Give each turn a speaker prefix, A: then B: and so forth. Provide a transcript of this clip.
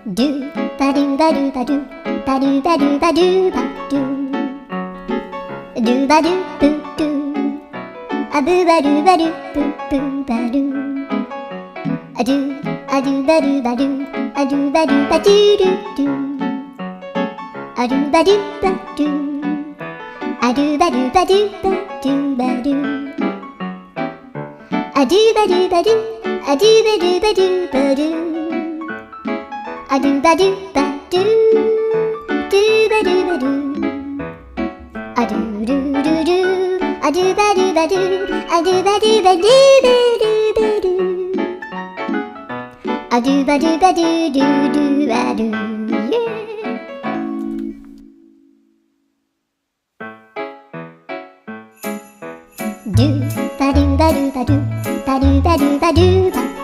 A: ドゥバドゥバドゥバドゥバドゥバドゥバドゥバドゥドゥバドゥブドゥアブバドゥバドゥブブバドゥアドゥアドゥバドゥバドゥアドゥバドゥバドゥドゥドゥアドゥバドゥバドゥアドゥバドゥバドゥバドゥバドゥアドゥバドゥバドゥアドゥバドゥバドゥバドゥアドゥバドゥバドゥドゥバドゥバドゥアドゥルルルアドゥバドゥバドゥアドゥバドゥバドゥバドゥバドゥアドゥバドゥバドゥドゥドゥバドゥドゥバドゥバドゥバドゥバドゥバドゥバドゥバ